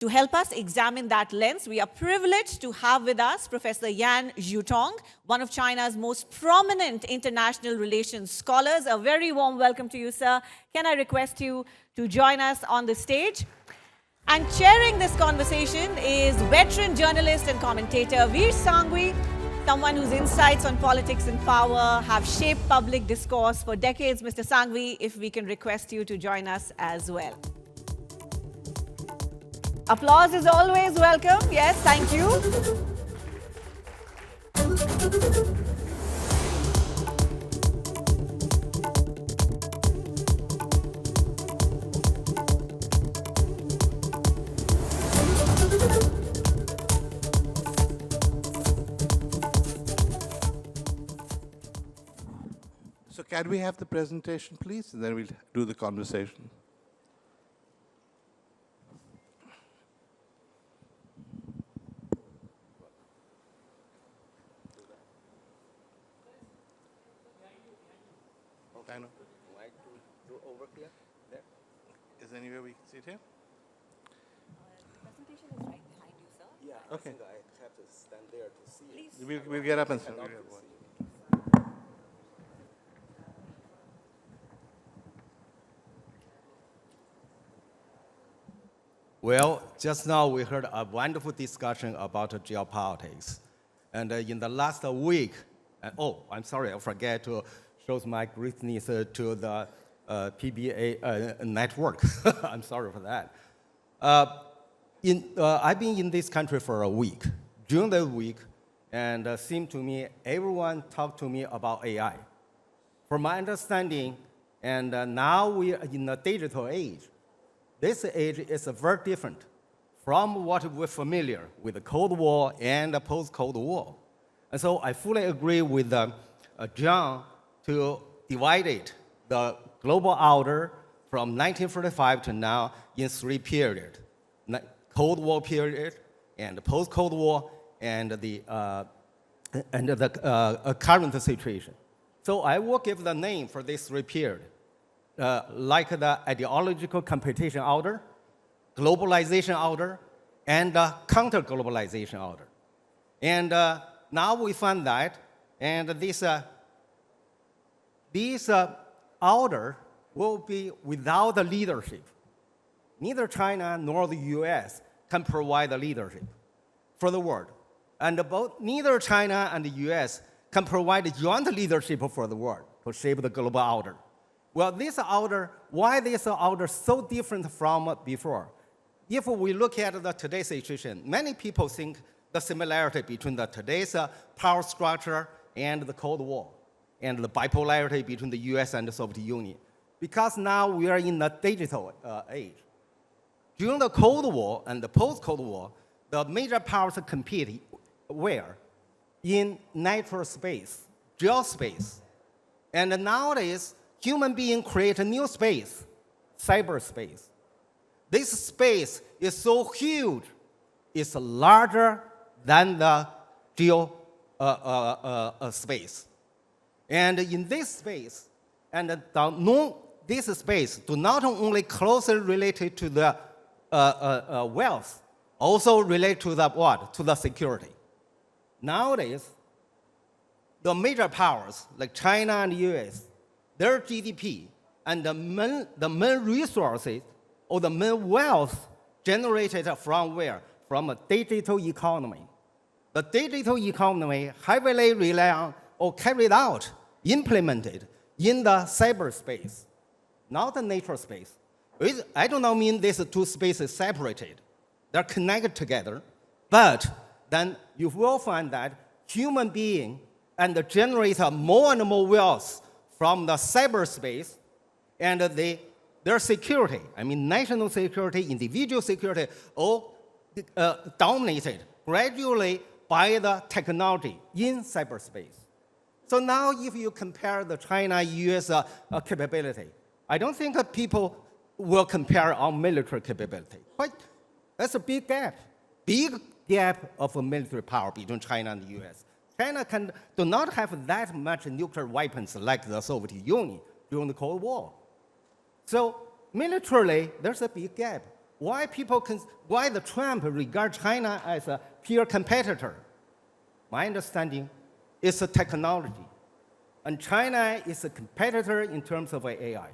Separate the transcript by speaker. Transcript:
Speaker 1: To help us examine that lens, we are privileged to have with us Professor Yan Zhutong, one of China's most prominent international relations scholars. A very warm welcome to you, sir. Can I request you to join us on the stage? And chairing this conversation is veteran journalist and commentator Veer Sanghvi, someone whose insights on politics and power have shaped public discourse for decades. Mr. Sanghvi, if we can request you to join us as well. Applause is always welcome. Yes, thank you.
Speaker 2: So can we have the presentation, please? And then we'll do the conversation. Is there anywhere we can sit here?
Speaker 1: The presentation is right behind you, sir.
Speaker 3: Yeah,
Speaker 2: Okay.
Speaker 3: I think I have to stand there to see it.
Speaker 1: Please.
Speaker 2: We'll get up and stand.
Speaker 3: Well, just now we heard a wonderful discussion about geopolitics. And in the last week, I'm sorry, I forget to show my greatness to the PBA network. I'm sorry for that. I've been in this country for a week. During the week, and seemed to me, everyone talked to me about AI. From my understanding, and now we are in a digital age. This age is very different from what we're familiar with the Cold War and the post-Cold War. And so I fully agree with John to divide it, the global order from 1945 to now in three periods: Cold War period, and the post-Cold War, and the current situation. So I will give the name for this three periods. Like the ideological competition order, globalization order, and counter-globalization order. And now we find that, and this order will be without the leadership. Neither China nor the US can provide the leadership for the world. And neither China and the US can provide joint leadership for the world to shape the global order. Well, why this order is so different from before? If we look at today's situation, many people think the similarity between today's power structure and the Cold War, and the bipolarity between the US and the Soviet Union. Because now we are in a digital age. During the Cold War and the post-Cold War, the major powers compete where? In natural space, geospace. And nowadays, human beings create a new space, cyberspace. This space is so huge, it's larger than the space. And in this space, this space do not only closely related to the wealth, also relate to the what? To the security. Nowadays, the major powers like China and the US, their GDP and the main resources or the main wealth generated from where? From a digital economy. The digital economy heavily rely on or carried out, implemented in the cyberspace, not the natural space. I do not mean these two spaces separated. They're connected together, but then you will find that human beings and generate more and more wealth from the cyberspace, and their security, I mean national security, individual security, all dominated gradually by the technology in cyberspace. So now if you compare the China-US capability, I don't think people will compare our military capability. But that's a big gap of military power between China and the US. China do not have that much nuclear weapons like the Soviet Union during the Cold War. So militarily, there's a big gap. why the Trump regard China as a peer competitor? My understanding is a technology, and China is a competitor in terms of AI.